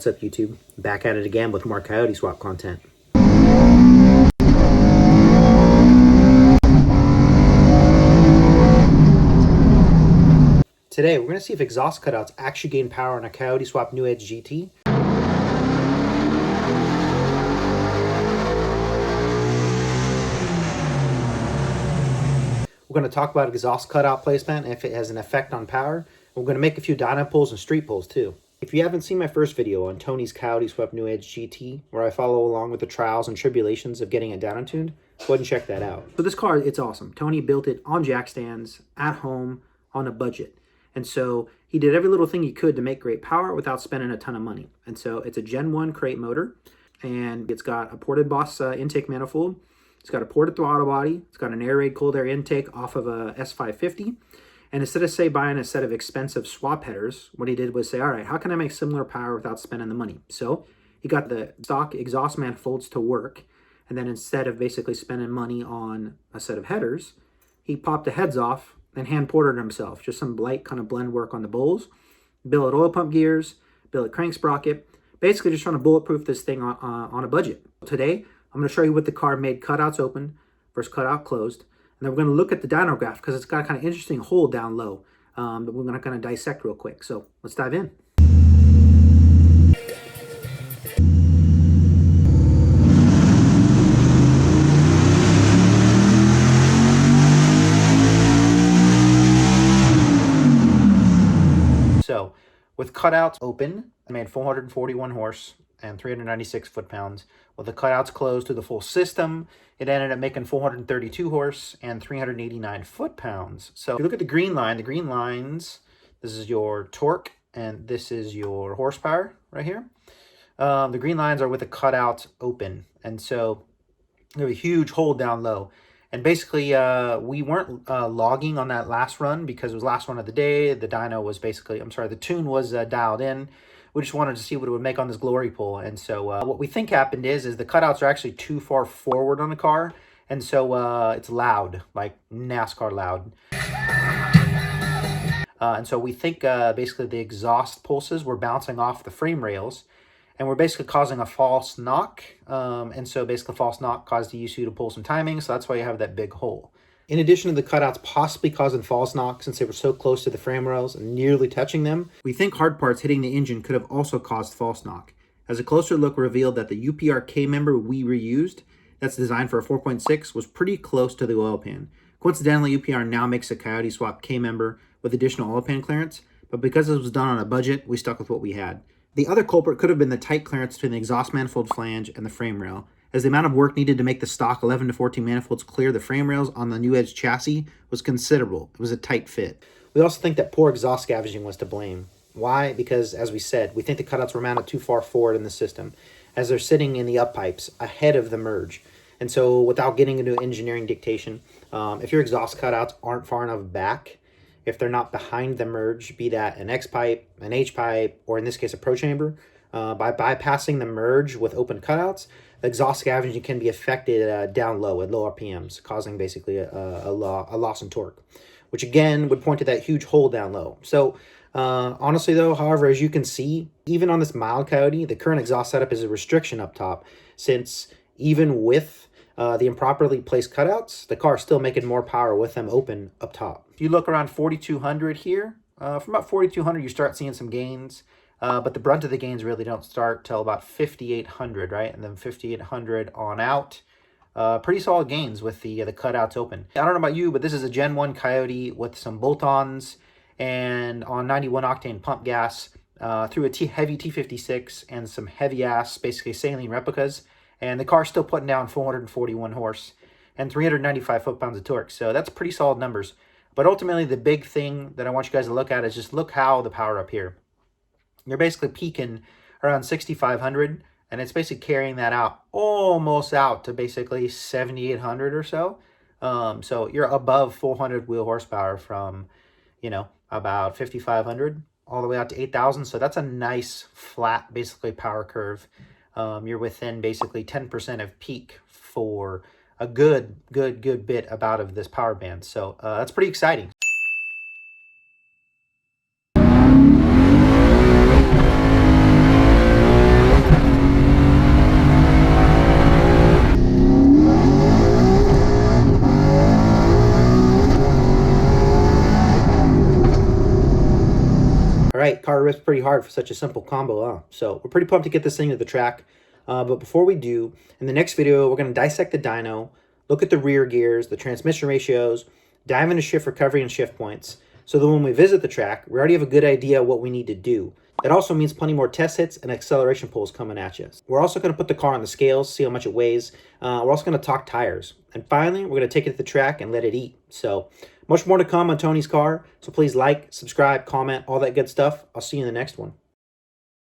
What's up, YouTube? Back at it again with more Coyote swap content. Today, we're going to see if exhaust cutouts actually gain power on a Coyote swap New Edge GT. We're going to talk about exhaust cutout placement and if it has an effect on power. We're going to make a few dyno pulls and street pulls too. If you haven't seen my first video on Tony's Coyote swap New Edge GT, where I follow along with the trials and tribulations of getting it dyno tuned, go ahead and check that out. So this car, it's awesome. Tony built it on jack stands, at home, on a budget. And so he did every little thing he could to make great power without spending a ton of money. And so it's a Gen 1 crate motor, and it's got a ported Boss intake manifold. It's got a ported throttle body. It's got an air raid cold air intake off of a S550. And instead of, say, buying a set of expensive swap headers, what he did was say, all right, how can I make similar power without spending the money? So he got the stock exhaust manifolds to work. And then instead of basically spending money on a set of headers, he popped the heads off and hand ported himself. Just some light kind of blend work on the bowls. Billet oil pump gears, billet crank sprocket. Basically just trying to bulletproof this thing on a budget. Today, I'm going to show you what the car made cutouts open versus cutout closed. And then we're going to look at the dyno graph because it's got a kind of interesting hole down low that we're going to kind of dissect real quick. So let's dive in. So with cutouts open, I made 441 horse and 396 foot-pounds. With the cutouts closed to the full system, it ended up making 432 horse and 389 foot-pounds. So if you look at the green line, the green lines, this is your torque and this is your horsepower right here. The green lines are with the cutouts open. And so there's a huge hole down low. And basically, we weren't logging on that last run because it was last run of the day. The dyno was basically, the tune was dialed in. We just wanted to see what it would make on this glory pull. And so what we think happened is the cutouts are actually too far forward on the car. And so it's loud, like NASCAR loud. And so we think basically the exhaust pulses were bouncing off the frame rails. And we're basically causing a false knock. And so basically a false knock caused the ECU to pull some timing. So that's why you have that big hole. In addition to the cutouts possibly causing false knock since they were so close to the frame rails and nearly touching them, we think hard parts hitting the engine could have also caused false knock. As a closer look revealed that the UPR K-member we reused, that's designed for a 4.6, was pretty close to the oil pan. Coincidentally, UPR now makes a Coyote swap K-member with additional oil pan clearance, but because it was done on a budget, we stuck with what we had. The other culprit could have been the tight clearance between the exhaust manifold flange and the frame rail, as the amount of work needed to make the stock 11 to 14 manifolds clear the frame rails on the New Edge chassis was considerable. It was a tight fit. We also think that poor exhaust scavenging was to blame. Why? Because, as we said, we think the cutouts were mounted too far forward in the system, as they're sitting in the up pipes ahead of the merge. And so, without getting into engineering dictation, if your exhaust cutouts aren't far enough back, if they're not behind the merge, be that an X pipe, an H pipe, or in this case a ProChamber, by bypassing the merge with open cutouts, the exhaust scavenging can be affected down low at low RPMs, causing basically a loss in torque, which again would point to that huge hole down low. So honestly though, however, as you can see, even on this mild Coyote, the current exhaust setup is a restriction up top, since even with the improperly placed cutouts, the car is still making more power with them open up top. If you look around 4,200 here, from about 4,200 you start seeing some gains. But the brunt of the gains really don't start till about 5,800, right? And then 5,800 on out. Pretty solid gains with the cutouts open. I don't know about you, but this is a Gen 1 Coyote with some bolt-ons and on 91 octane pump gas through a heavy T56 and some heavy-ass, basically saline replicas. And the car's still putting down 441 horse and 395 foot-pounds of torque. So that's pretty solid numbers. But ultimately, the big thing that I want you guys to look at is just look how the power up here. You're basically peaking around 6,500, and it's basically carrying that out almost out to basically 7,800 or so. So you're above 400 wheel horsepower from, about 5,500 all the way out to 8,000. So that's a nice flat, basically power curve. You're within basically 10% of peak for a good bit about of this power band. So that's pretty exciting. rips pretty hard for such a simple combo, huh? So we're pretty pumped to get this thing to the track. But before we do, in the next video, we're going to dissect the dyno, look at the rear gears, the transmission ratios, dive into shift recovery and shift points, so that when we visit the track, we already have a good idea of what we need to do. That also means plenty more test hits and acceleration pulls coming at you. We're also going to put the car on the scales, see how much it weighs. We're also going to talk tires. And finally, we're going to take it to the track and let it eat. So much more to come on Tony's car. So please like, subscribe, comment, all that good stuff. I'll see you in the next one.